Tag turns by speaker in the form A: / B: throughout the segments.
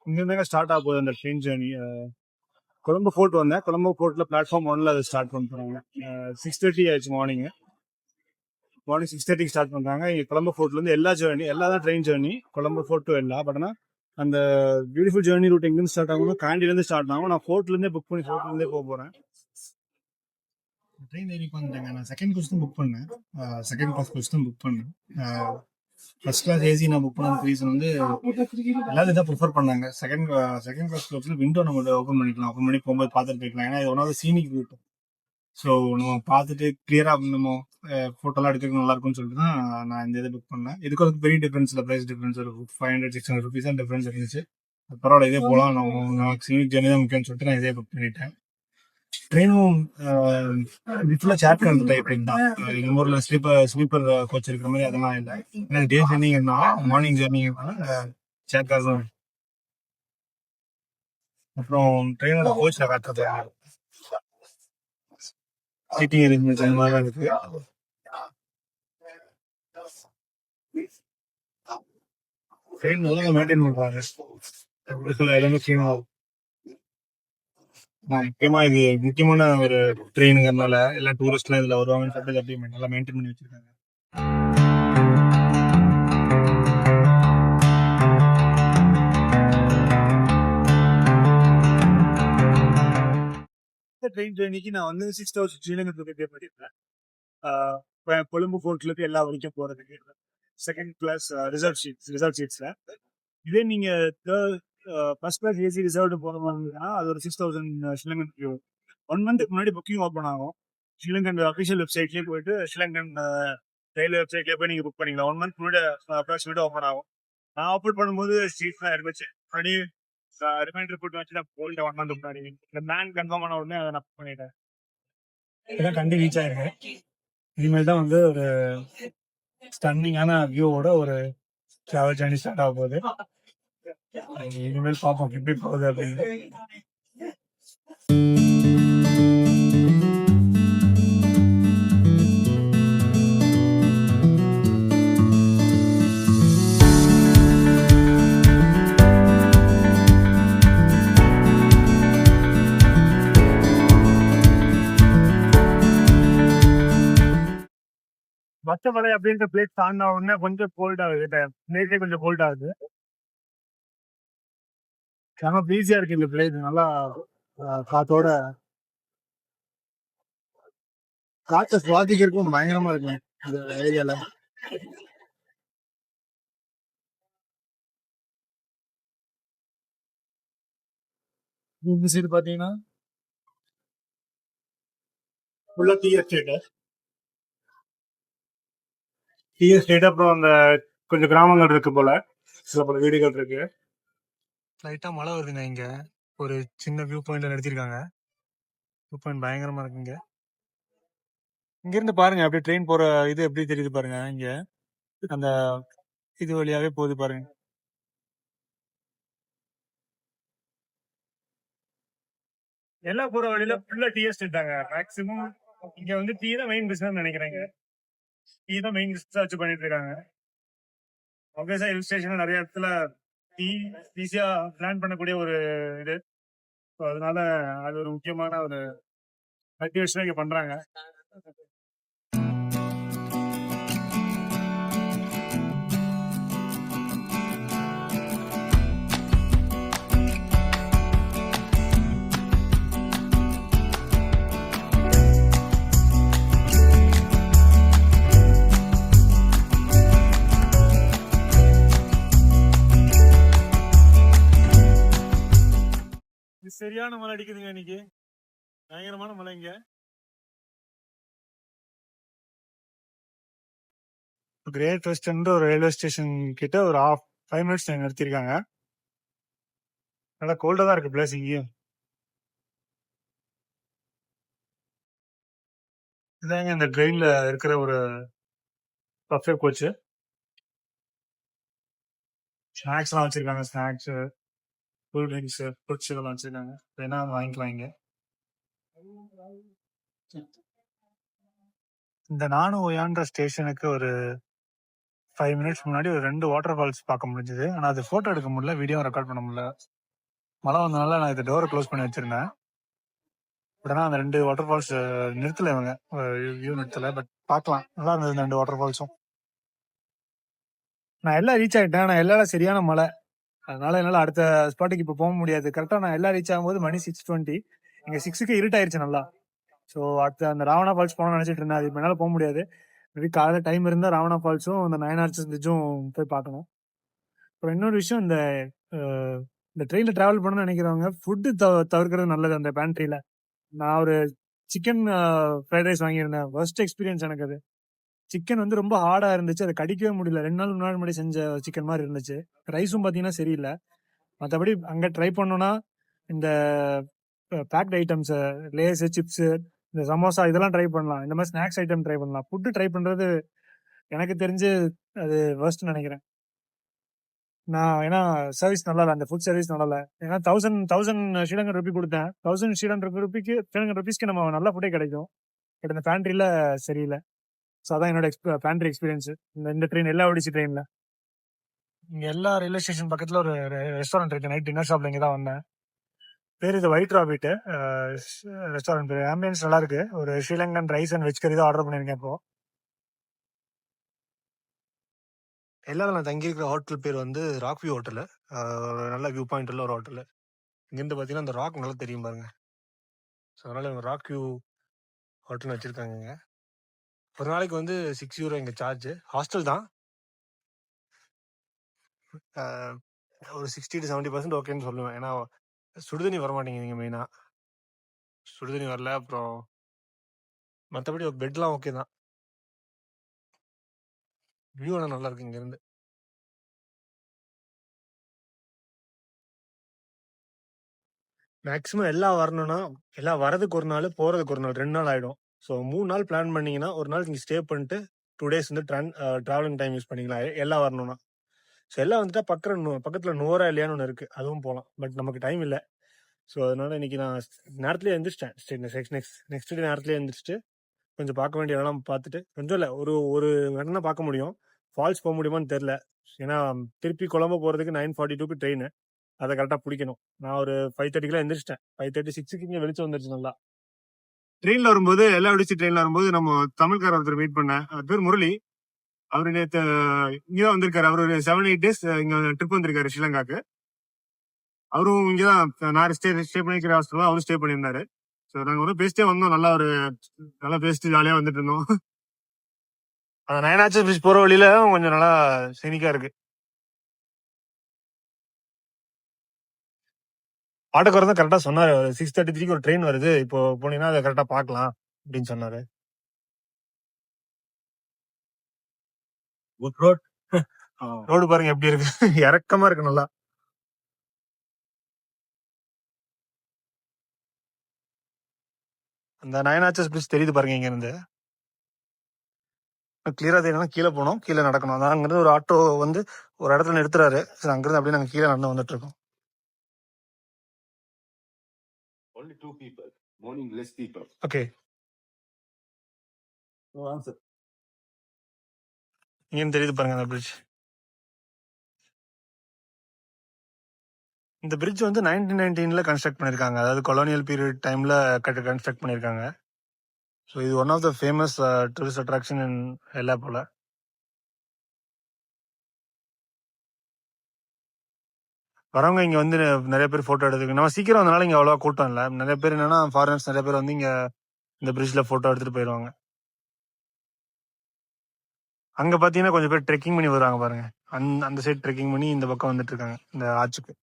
A: இங்கேருந்தாங்க start ஆக போகுது அந்த ட்ரெயின் ஜேர்னி. கொழம்பு ஃபோர்ட் வந்தேன். கொழம்பு ஃபோர்ட்டில் பிளாட்ஃபார்ம் 1ல் அதை ஸ்டார்ட் பண்ணுறாங்க. 6:30 ஆயிடுச்சு மார்னிங் 6:30க்கு ஸ்டார்ட் பண்ணுறாங்க. இங்கே கொழம்பு ஃபோர்ட்லேருந்து எல்லா தான் ட்ரெயின் ஜேர்னி கொழம்பு ஃபோர்ட் டு எல்லா. பட் ஆனால் அந்த பியூட்டிஃபுல் ஜேர்னி ரூட் எங்கேருந்து ஸ்டார்ட் ஆகும், காண்டிலேருந்து ஸ்டார்ட் ஆகும். நான் ஃபோர்ட்லேருந்தே புக் பண்ணி ஃபோர்ட்லேருந்தே போக போகிறேன். ட்ரெயின் ஏறி உட்காந்துட்டேங்க. நான் செகண்ட் கோச் தான் புக் பண்ணேன். செகண்ட் கிளாஸ் கோச் தான் புக் பண்ணேன். ஃபர்ஸ்ட் கிளாஸ் ஏசி நான் புக் பண்ண ரீசன் வந்து எல்லாரும் இதான் ப்ரிஃபர் பண்ணாங்க. செகண்ட் கிளாஸ் கோச்சில் விண்டோ நம்ம ஓப்பன் பண்ணி போகும்போது பார்த்துட்டு போய்க்கலாம். ஏன்னா இது ஒன்றாவது சீனிக் ரூட். ஸோ நம்ம பார்த்துட்டு கிளியராக நம்ம ஃபோட்டோலாம் எடுத்துக்க நல்லா இருக்கும்னு சொல்லிட்டு தான் நான் இந்த இதை புக் பண்ணேன். இதுக்கு ஒரு பெரிய டிஃப்ரென்ஸ் இல்லை, ப்ரைஸ் டிஃப்ரென்ஸ் ஒரு 500-600 ருபீஸ் தான் டிஃப்ரென்ஸ் இருந்துச்சு. பரவாயில்ல, இதே போகலாம். நம்ம சீனிக் ஜர்னி தான் முக்கியம்னு சொல்லிட்டு நான் இதே புக் பண்ணிட்டேன். ட்ரெயினும் ஃபுல்லாக சேர் கார் டைப் தான். எங்கள் ஊரில் ஸ்லீப்பர் கோச் இருக்கிற மாதிரி அதெல்லாம் இல்லை. ஏன்னா டே ஜர்னிங்கன்னா மார்னிங் ஜர்னிங்கன்னா சேர் கார் தான். அப்புறம் ட்ரெயினோட கோச்சில் காட்டுறது சீட்டிங் அரேஞ்ச்மெண்ட்ஸ் அந்த மாதிரிலாம் இருக்கு. ட்ரெயின் முதல்ல மெயின்டைன் பண்ணுறாங்க, எல்லாமே க்ளீனாக இருக்கும். முக்கியமாக இது முக்கியமான ஒரு ட்ரெயினுங்கிறதுனால எல்லா டூரிஸ்ட்லாம் இதில் வருவாங்கன்னு சொல்லிட்டு அப்படியே நல்லா மெயின்டைன் பண்ணி வச்சிருக்காங்க. ட்ரெயின் ஜேர்னிக்கு நான் வந்து 6,000 ஸ்ரீலங்கன் பே பண்ணியிருக்கேன். கொழும்பு ஃபோர்ட்லேருந்து எல்லா வரைக்கும் போகிறதுக்கு செகண்ட் கிளாஸ் ரிசர்வ் சீட்ஸில். இதே நீங்கள் ஃபர்ஸ்ட் கிளாஸ் ஏசி ரிசர்வ்டு போகிற மாதிரி இருந்ததுன்னா அது ஒரு 6,000 ஸ்ரீலங்கன் 1 மந்த்துக்கு முன்னாடி புக்கிங் ஓப்பன் ஆகும். ஸ்ரீலங்கன் அஃபிஷியல் வெப்சைட்லேயே போயிட்டு ஸ்ரீலங்கன் ரயில்வே வெப்சைட்லேயே போய் நீங்கள் புக் பண்ணிக்கலாம். 1 மந்த் முன்னாடி அப்ராக்சிமேட்டாக ஓப்பன் ஆகும். நான் ஓப்பன் பண்ணும்போது சீட்ஸ்லாம் இருந்துச்சு. அப்படி ரிமைண்டர் போட்டு வச்சு நான் போயிட்டேன் 1 மந்த் முன்னாடி. இந்த பிளான் கன்ஃபார்ம் ஆன உடனே அதை நான் புக் பண்ணிட்டேன். இதான் கண்டி ரீச் ஆயிருக்கேன். இனிமேல் தான் வந்து ஒரு ஸ்டன்னிங்கான வியூவோட ஒரு ட்ராவல் ஜர்னி ஸ்டார்ட் ஆக போகுது. இனிமேல் பார்ப்போம் எப்படி போகுது அப்படின்னு. வச்சமலை அப்படின்ற பிளேஸ் தாண்டின உடனே கொஞ்சம் கோல்ட் ஆகுது. நேற்றே கொஞ்சம் கோல்ட் ஆகுது. செம ஈஸியா இருக்கு இந்த பிளேஸ். நல்லா காத்தோட காற்றை சுவாசிக்கிறதுக்கும் பயங்கரமா இருக்கு இந்த ஏரியால. இந்த சைடு பாத்தீங்கன்னா ஃபுல்லா டீ எஸ்டேட், அப்புறம் அந்த கொஞ்சம் கிராமங்கள் இருக்கு போல, சில பல வீடுகள் இருக்கு. லைட்டா மழை வருதுங்க. இங்க ஒரு சின்ன வியூ பாயிண்ட்ல நிறுத்திருக்காங்க. வியூ பாயிண்ட் பயங்கரமா இருக்குங்க. இங்க இருந்து பாருங்க அப்படியே ட்ரெயின் போற இது எப்படி தெரியுது பாருங்க. இங்க அந்த இது வழியாவே போகுது பாருங்க. எல்லாம் போற வழியில ஃபுல்லா டீ எஸ்டேட்டாங்க. மேக்சிமம் இங்க வந்து டீ தான் மெயின் பிசினஸ் நினைக்கிறேங்க. டீ தான் மெயின் பிசினஸ் வச்சு பண்ணிட்டு இருக்காங்க. ஒகேசா ஹில் ஸ்டேஷன் நிறைய இடத்துல டீ ஈஸியா பிளான் பண்ணக்கூடிய ஒரு இது. அதனால அது ஒரு முக்கியமான ஒரு ஆக்டிவிட்டிஸ் இங்க பண்றாங்க. சரியான மழை அடிக்குதுங்க இன்னைக்கு. பயங்கரமான மழை இங்க. கிரேட் வெஸ்டர்ன் ஒரு ரயில்வே ஸ்டேஷன் கிட்ட ஒரு 5 மினிட்ஸ் நிறுத்திருக்காங்க. நல்லா கோல்டா தான் இருக்கு பிளேஸ் இங்கேயும். இதாங்க இந்த ட்ரெயின்ல இருக்கிற ஒரு பர்ஃபெக்ட் கோச். ஸ்நாக்ஸ் எல்லாம் வச்சிருக்காங்க. ஸ்நாக்ஸ், கூல் ட்ரிங்க்ஸ், ஃப்ரூட்ஸ் இதெல்லாம் வச்சிருக்காங்க. வேணா வாங்கிக்கலாம் இங்க. இந்த நானு ஒயான்ற ஸ்டேஷனுக்கு ஒரு 5 மினிட்ஸ் முன்னாடி ஒரு 2 வாட்டர் ஃபால்ஸ் பார்க்க முடிஞ்சது. ஆனால் அது ஃபோட்டோ எடுக்க முடியல, வீடியோ ரெக்கார்ட் பண்ண முடியல. மழை வந்தனால நான் இது டோரை க்ளோஸ் பண்ணி வச்சிருந்தேன். பட் ஆனால் அந்த 2 வாட்டர் ஃபால்ஸ் நிறுத்தலை இவங்க, வியூ நிறுத்தலை. பட் பார்க்கலாம், நல்லா இருந்தது இந்த 2 வாட்டர் ஃபால்ஸும். நான் எல்லாம் ரீச் ஆகிட்டேன். ஆனால் எல்லாம் சரியான மழை, அதனால என்னால் அடுத்த ஸ்பாட்டுக்கு இப்போ போக முடியாது. கரெக்டாக நான் எல்லாம் ரீச் ஆகும்போது மணி 6:20. இங்கே 6க்கு இருட்டாயிருச்சு நல்லா. ஸோ அடுத்த அந்த ராவணா ஃபால்ஸ் போகணும்னு நினச்சிட்டு இருந்தேன். அது இப்போ என்னால் போக முடியாது. மேபி காலையில் டைம் இருந்தால் ராவணா ஃபால்ஸும் அந்த 9 ஆர்ச்சஸ் பிரிட்ஜும் போய் பார்க்கணும். அப்புறம் இன்னொரு விஷயம், இந்த ட்ரெயினில் ட்ராவல் பண்ணணும்னு நினைக்கிறவங்க ஃபுட்டு தவிர்க்கிறது நல்லது. அந்த பேண்ட்ரியில் நான் ஒரு சிக்கன் ஃப்ரைட் ரைஸ் வாங்கியிருந்தேன். ஃபர்ஸ்ட் எக்ஸ்பீரியன்ஸ் எனக்கு அது. சிக்கன் வந்து ரொம்ப ஹார்டாக இருந்துச்சு, அதை கடிக்கவே முடியல. 2 நாள் முன்னாடி செஞ்ச சிக்கன் மாதிரி இருந்துச்சு. ரைஸும் பார்த்தீங்கன்னா சரியில்லை. மற்றபடி அங்கே ட்ரை பண்ணோன்னா இந்த பேக்ட் ஐட்டம்ஸு, லேஸு, சிப்ஸு, இந்த சமோசா இதெல்லாம் ட்ரை பண்ணலாம். இந்த மாதிரி ஸ்நாக்ஸ் ஐட்டம் ட்ரை பண்ணலாம். ஃபுட்டு ட்ரை பண்ணுறது எனக்கு தெரிஞ்சு அது வேர்ஸ்ட்னு நினைக்கிறேன் நான். ஏன்னா சர்வீஸ் நல்லா இல்லை, அந்த ஃபுட் சர்வீஸ் நல்லா இல்லை. ஏன்னா 1000 ஸ்ரீலங்கன் ருபி கொடுத்தேன். 1000 ஸ்ரீலங்கன் ருபீஸ்க்கு நம்ம நல்ல ஃபுட்டே கிடைக்கும். பட் இந்த பேண்ட்ரியில் சரியில்லை. ஸோ அதான் என்னோட பேண்ட்ரி எக்ஸ்பீரியன்ஸு இந்த ட்ரெயின், எல்லா ஒடிசி ட்ரெயினில். இங்கே எல்லா ரயில்வே ஸ்டேஷன் பக்கத்தில் ஒரு ரெஸ்டாரண்ட் இருக்குது. நைட் டின்னர் ஷாப்பில் இங்கே தான் வந்தேன். பேர் இது ஒயிட் ராபிட் ரெஸ்டாரண்ட். பேர் ஆம்பியன்ஸ் நல்லா இருக்கு. ஒரு ஸ்ரீலங்கன் ரைஸ் அண்ட் வெஜ் கறி தான் ஆர்டர் பண்ணியிருக்கேன் இப்போ. எல்லாரும் நான் தங்கியிருக்கிற ஹோட்டல் பேர் வந்து ராக் வியூ ஹோட்டலு. நல்ல வியூ பாயிண்ட் உள்ள ஒரு ஹோட்டலு. இங்கேருந்து பார்த்தீங்கன்னா அந்த ராக் நல்லா தெரியும் பாருங்க. ஸோ அதனால ராக் வியூ ஹோட்டல்னு வச்சிருக்காங்க. ஒரு நாளைக்கு வந்து €6 இங்கே சார்ஜ். ஹாஸ்டல் தான். ஒரு 60 to 70% ஓகேன்னு சொல்லுவேன். ஏன்னா சுடுதண்ணி வரமாட்டேங்குது மெயினாக. சுடுதண்ணி வரல. அப்புறம் மற்றபடி பெட்லாம் ஓகே தான். வியூ ஆனால் நல்லா இருக்கு இங்கேருந்து. மேக்ஸிமம் எல்லாம் வரணும்னா எல்லாம் வரதுக்கு ஒரு நாள், போகிறதுக்கு ஒரு நாள், 2 நாள் ஆகிடும். ஸோ 3 நாள் பிளான் பண்ணிங்கன்னா ஒரு நாள் இங்கே ஸ்டே பண்ணிட்டு 2 days வந்து ட்ராவலிங் டைம் யூஸ் பண்ணிக்கலாம் எல்லாம் வரணும்னா. ஸோ எல்லாம் வந்துட்டா பக்கத்தில் நுவரா இல்லையான்னு ஒன்று இருக்குது, அதுவும் போகலாம். பட் நமக்கு டைம் இல்லை. ஸோ அதனால இன்னைக்கு நான் நேரத்துலேயே எழுந்திரிச்சிட்டேன். நெக்ஸ்ட் டே நேரத்துலேயே எழுந்திரிச்சிட்டு கொஞ்சம் பார்க்க வேண்டிய இடம்லாம் பார்த்துட்டு, கொஞ்சம் இல்லை ஒரு இடம் தான் பார்க்க முடியும். ஃபால்ஸ் போக முடியுமான்னு தெரில. ஏன்னா திருப்பி கொழம்பு போகிறதுக்கு 9:42க்கு ட்ரெயின், அதை கரெக்டாக பிடிக்கணும். நான் ஒரு 5:30 எந்திரிச்சிட்டேன். 5:30, 6க்கு இங்கே வெளிச்சம் வந்துருச்சு நல்லா. ட்ரெயினில் வரும்போது, எல்லா விடிச்சு ட்ரெயினில் வரும்போது நம்ம தமிழ்கார ஒருத்தர் மீட் பண்ணேன். அவர் பேர் முரளி. அவர் நேற்று இங்கே தான் வந்திருக்காரு. அவர் ஒரு 7-8 days இங்கே ட்ரிப் வந்திருக்காரு ஸ்ரீலங்காக்கு. அவரும் இங்கே தான் நான் ஸ்டே பண்ணிக்கிற ஹாஸ்டல் அவரும் ஸ்டே பண்ணியிருந்தாரு. ஸோ நாங்கள் ஒரு பேசிட்டே வந்தோம். நல்லா பேசிட்டு ஜாலியாக வந்துட்டு இருந்தோம். அந்த 9 ஆர்ச்சஸ் பிரிட்ஜ் போகிற வழியில கொஞ்சம் நல்லா சீனிக்காக இருக்கு. ஆட்டோக்காரர் தான் கரெக்டாக சொன்னார். 6:33க்கு ஒரு ட்ரெயின் வருது, இப்போ போனீங்கன்னா அதை கரெக்டாக பார்க்கலாம் அப்படின்னு சொன்னார். ரோடு பாருங்க எப்படி இருக்கு, இறக்கமா இருக்கு நல்லா. அந்த 9 ஆர்ச்சஸ் பிரிட்ஜ் தெரியுது பாருங்க இங்க இருந்து. கிளியரா தெரியணும். கீழே போனோம், கீழே நடக்கணும். அதான் அங்கிருந்து ஒரு ஆட்டோ வந்து ஒரு இடத்துல நிறுத்துறாரு. சரி, அங்கிருந்து அப்படியே நாங்கள் கீழே நடந்து வந்துட்டு இருக்கோம். Only 2 people. Morning less people. Okay. No answer. இங்க தெரியுது பாருங்க அந்த பிரிட்ஜ். இந்த பிரிட்ஜ் வந்து 1919ல கன்ஸ்ட்ரக்ட் பண்ணிருக்காங்க. அதாவது கொலோனியல் பீரியட் டைம்ல கன்ஸ்ட்ரக்ட் பண்ணிருக்காங்க. ஸோ இது one of the famous tourist attraction in எல்லா போல. வரவங்க இங்க வந்து நிறைய பேர் போட்டோ எடுத்துக்கு. நம்ம சீக்கிரம் வந்தனால இங்க அவ்வளவா கூட்டம் இல்லை. நிறைய பேர் என்னன்னா ஃபாரினர்ஸ் நிறைய பேர் வந்து இங்க இந்த பிரிட்ஜ்ல போட்டோ எடுத்துட்டு போயிடுவாங்க. அங்க பாத்தீங்கன்னா கொஞ்சம் பேர் ட்ரெக்கிங் பண்ணி வருவாங்க பாருங்க. அந்த சைடு ட்ரெக்கிங் பண்ணி இந்த பக்கம் வந்துட்டு இருக்காங்க இந்த ஆச்சுக்கு.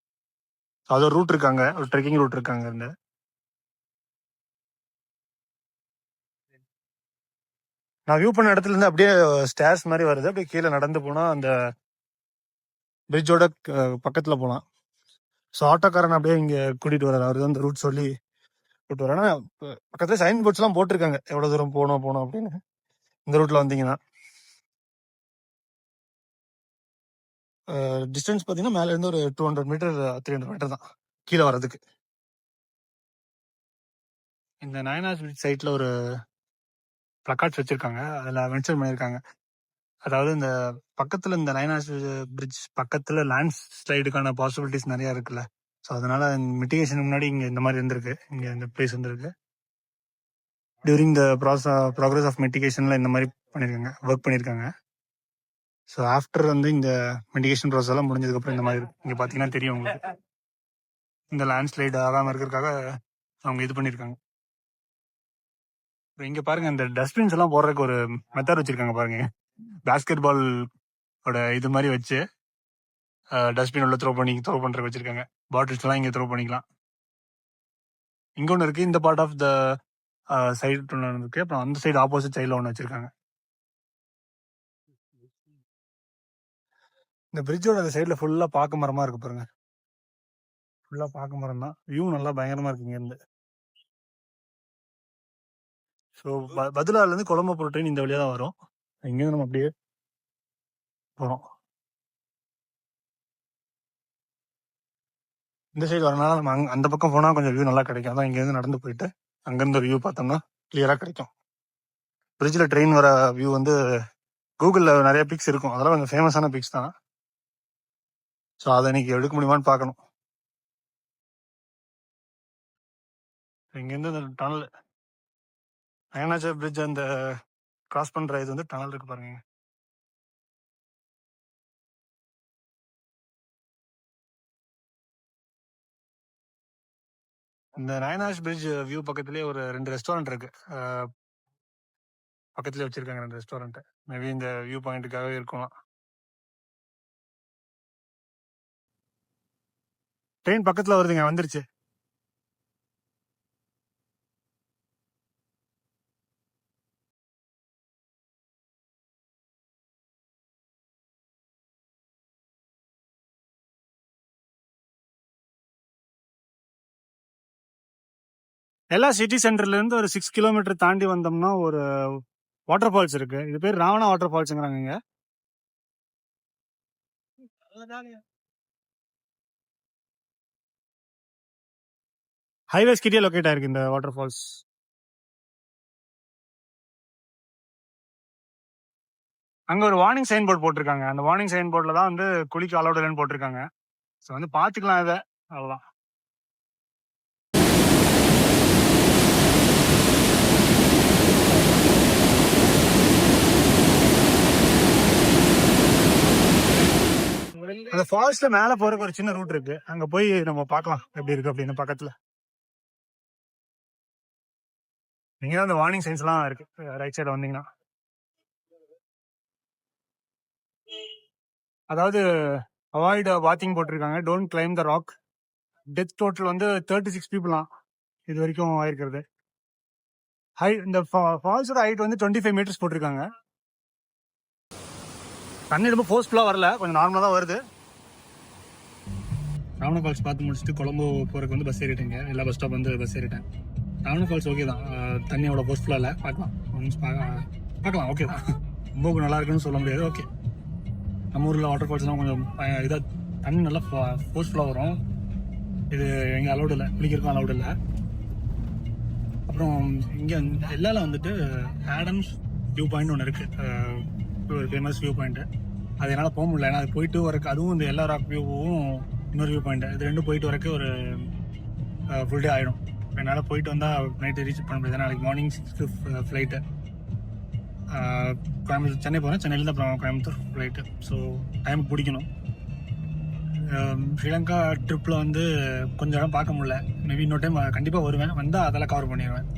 A: அது ஒரு ரூட் இருக்காங்க, ஒரு ட்ரெக்கிங் ரூட் இருக்காங்க. இந்த நான் வியூ பண்ண இடத்துல இருந்து அப்படியே ஸ்டேர்ஸ் மாதிரி வருது. அப்படியே கீழே நடந்து போனா அந்த பிரிட்ஜோட பக்கத்துல போலாம். ஸோ ஆட்டோக்காரன் அப்படியே இங்க கூட்டிட்டு வர்றாரு. அவர் அந்த ரூட் சொல்லி கூட்டு வர. ஆனா பக்கத்துல சைன் போர்ட்ஸ் எல்லாம் போட்டிருக்காங்க எவ்வளவு தூரம் போனோம் அப்படின்னு. இந்த ரூட்ல வந்தீங்கன்னா டிஸ்டன்ஸ் பாத்தீங்கன்னா மேல இருந்து ஒரு 200 மீட்டர் 300 மீட்டர் தான் கீழே வர்றதுக்கு. இந்த 9 ஆர்ச் பிரிட்ஜ் சைட்ல ஒரு பிளக்கார்ட்ஸ் வச்சிருக்காங்க. அதுல மென்ஷன் பண்ணியிருக்காங்க
B: அதாவது இந்த பக்கத்தில் இந்த லைனாஸ் பிரிட்ஜ் பக்கத்தில் லேண்ட் ஸ்லைடுக்கான பாசிபிலிட்டிஸ் நிறையா இருக்குல்ல. ஸோ அதனால மிட்டிகேஷன் முன்னாடி இங்கே இந்த மாதிரி இருந்திருக்கு, இங்கே இந்த பிளேஸ் இருந்திருக்கு. டியூரிங் த ப்ராக்ரஸ் ஆஃப் மிட்டிகேஷனில் இந்த மாதிரி பண்ணியிருக்காங்க, ஒர்க் பண்ணியிருக்காங்க. ஸோ ஆஃப்டர் வந்து இந்த மிட்டிகேஷன் ப்ராசஸ் எல்லாம் முடிஞ்சதுக்கப்புறம் இந்த மாதிரி இருக்கு. இங்கே பார்த்தீங்கன்னா தெரியும் உங்களுக்கு, இந்த லேண்ட் ஸ்லைடு ஆகாமல் இருக்கிறதுக்காக அவங்க இது பண்ணியிருக்காங்க. இங்கே பாருங்க, இந்த டஸ்ட்பின்ஸ் எல்லாம் போடுறதுக்கு ஒரு மெத்தட் வச்சிருக்காங்க பாருங்க. பேஸ்கெட் பாலோட இது மாதிரி வச்சு டஸ்ட்பின் உள்ள த்ரோ பண்ணுறதுக்கு வச்சிருக்காங்க. பாட்டில்ஸ் எல்லாம் இங்கே த்ரோ பண்ணிக்கலாம். இங்கே ஒன்று இருக்கு, இந்த பார்ட் ஆஃப் த சைடு ஒன்று இருக்கு. அப்புறம் அந்த சைடு ஆப்போசிட் சைடில் ஒன்று வச்சிருக்காங்க. இந்த பிரிட்ஜோட அந்த சைடில் ஃபுல்லாக பாக்கு மரமா இருக்கு பாருங்க. ஃபுல்லாக பாக்கு மரம் தான். வியூ நல்லா பயங்கரமா இருக்கு இங்க இருந்து. ஸோ பதுலாலேருந்து கொலம்போ போகிற ட்ரெயின் இந்த வழியாக தான் வரும். இங்கேருந்து நம்ம அப்படியே போகிறோம். இந்த சைடு வரனால நம்ம அந்த பக்கம் போனால் கொஞ்சம் வியூ நல்லா கிடைக்கும். அதான் இங்கேருந்து நடந்து போயிட்டு அங்கேருந்து வியூ பார்த்தோம்னா கிளியராக கிடைக்கும். பிரிட்ஜில் ட்ரெயின் வர வியூ வந்து கூகுளில் நிறைய பிக்ஸ் இருக்கும், அதெல்லாம் கொஞ்சம் ஃபேமஸான பிக்ஸ் தான். ஸோ அதை இன்னைக்கு எடுக்க முடியுமான்னு பார்க்கணும். இங்கேருந்து இந்த டனல் அயனாச்சர் பிரிட்ஜ் அந்த கிராஸ் பண்ணுற இது வந்து டனல் இருக்கு பாருங்க. இந்த நயனாஷ் பிரிட்ஜ் வியூ பக்கத்துலேயே ஒரு 2 ரெஸ்டாரண்ட் இருக்கு. பக்கத்துலேயே வச்சிருக்காங்க 2 ரெஸ்டாரண்ட். மேபி இந்த வியூ பாயிண்ட்டுக்காகவே இருக்கலாம். ட்ரெயின் பக்கத்தில் வருதுங்க, வந்துருச்சு. எல்லா சிட்டி சென்டர்லேருந்து ஒரு 6 கிலோமீட்டர் தாண்டி வந்தோம்னா ஒரு வாட்டர் ஃபால்ஸ் இருக்கு. இது பேர் ராவணா வாட்டர் ஃபால்ஸுங்கிறாங்க. இங்க ஹைவேஸ் கிட்டே லொக்கேட் ஆயிருக்கு இந்த வாட்டர் ஃபால்ஸ். அங்க ஒரு வார்னிங் சைன் போர்டு போட்டிருக்காங்க. அந்த வார்னிங் சைன் போர்டில் தான் வந்து குளிக்க அலௌட் இல்லைன்னு போட்டிருக்காங்க. ஸோ வந்து பார்த்துக்கலாம் இதை, அவ்வளோதான். அந்த ஃபால்ஸ்ல மேல போறதுக்கு ஒரு சின்ன ரூட் இருக்கு, அங்க போய் நம்ம பார்க்கலாம் எப்படி இருக்கு அப்படின்னு. பக்கத்துல நீங்க அந்த வார்னிங் சைன்ஸ் எல்லாம் இருக்கு ரைட் சைடு வந்தீங்கன்னா. அதாவது அவாய்ட் வாத்திங் போட்டிருக்காங்க, don't claim the rock. Death total வந்து 36 பீப்புளாம் இது வரைக்கும் ஆயிருக்கிறது. இந்த ஃபால்ஸோட ஹைட் வந்து 25 மீட்டர்ஸ் போட்டிருக்காங்க. தண்ணி ரொம்ப ஃபோர்ஸ்ஃபுல்லாக வரல, கொஞ்சம் நார்மலாக தான் வருது. ராவணா ஃபால்ஸ் பார்த்து முடிச்சுட்டு கொலம்போ போகிறதுக்கு வந்து பஸ் ஏறிட்டேங்க. எல்லா பஸ் ஸ்டாப் வந்து பஸ் ஏறிட்டேன். ராவணா ஃபால்ஸ் ஓகே தான், தண்ணி அவ்வளோ ஃபோர்ஸ்ஃபுல்லாக இல்லை. பார்க்கலாம் ஓகே தான். ரொம்ப நல்லா இருக்குன்னு சொல்ல முடியாது, ஓகே. நம்ம ஊரில் வாட்டர் ஃபால்ஸ்லாம் கொஞ்சம் இதாக தண்ணி நல்லா ஃபோர்ஸ்ஃபுல்லாக வரும். இது எங்கே அலௌடு இல்லை, குளிக்கிறதுக்கும் அலௌடு இல்லை. அப்புறம் இங்கே எல்லாரும் வந்துட்டு ஆடம்ஸ் வியூ பாயிண்ட் ஒன்று இருக்குது, ஒரு ஃபேமஸ் வியூ பாயிண்ட்டு. அது என்னால் போக முடியல, ஏன்னா அது போயிட்டு வரக்கு, அதுவும் இந்த எல்லா ராக் வியூவும் இன்னொரு வியூ பாயிண்ட்டு, இது ரெண்டும் போயிட்டு வரக்கு ஒரு ஃபுல் டே ஆகிடும். என்னால் போயிட்டு வந்தால் நைட்டு ரீச் பண்ண முடியாது. நாளைக்கு மார்னிங் 6 ஃப்ளைட்டு கோயம்புத்தூர், சென்னை போகிறேன். சென்னையிலேருந்து அப்புறம் கோயம்புத்தூர் ஃப்ளைட்டு. ஸோ டைமுக்கு பிடிக்கணும். ஸ்ரீலங்கா ட்ரிப்பில் வந்து கொஞ்சம் இடம் பார்க்க முடியல. மேபி இன்னொரு டைம் கண்டிப்பாக வருவேன், வந்தால் அதெல்லாம் கவர் பண்ணிடுவேன்.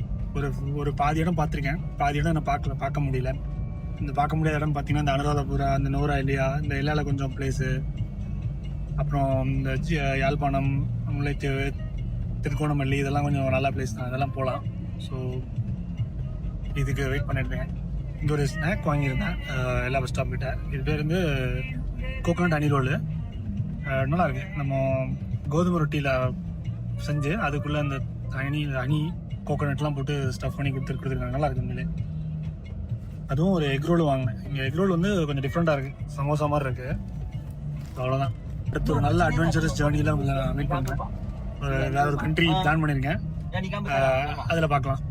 B: ஒரு பாதி இடம் பார்த்துருக்கேன், பாதி இடம் நான் பார்க்க முடியல. இந்த பார்க்க முடியாத இடம் பார்த்தீங்கன்னா இந்த அனுராதபுரா, இந்த நோரா இல்லையா, இந்த எல்லால கொஞ்சம் பிளேஸு, அப்புறம் இந்த யாழ்ப்பாணம், முல்லைத்தீவு, திருக்கோணமல்லி, இதெல்லாம் கொஞ்சம் நல்ல பிளேஸ் தான், அதெல்லாம் போகலாம். ஸோ இதுக்கு வெயிட் பண்ணியிருந்தேன். இங்கே ஒரு ஸ்நாக் வாங்கியிருந்தேன் எல்லா பஸ் ஸ்டாப் கிட்ட. இது பேர் வந்து கோகோனட் ஹனி ரோலு. நல்லா இருக்கு. நம்ம கோதுமை ரொட்டியில் செஞ்சு அதுக்குள்ளே அந்த ஹனி கோகோனட்லாம் போட்டு ஸ்டஃப் பண்ணி கொடுத்துருக்காங்க. நல்லா இருக்கு உண்மையிலே. அதுவும் ஒரு எக் ரோல் வாங்கினேன். இங்கே எக் ரோல் வந்து கொஞ்சம் டிஃப்ரெண்ட்டாக இருக்குது, சமோசா மாதிரி இருக்குது. அவ்வளோதான். அடுத்து ஒரு நல்ல அட்வென்ச்சரஸ் ஜேர்னியில் மீட் பண்ணுறேன். வேற ஒரு கண்ட்ரி பிளான் பண்ணியிருக்கேன், அதில் பார்க்கலாம்.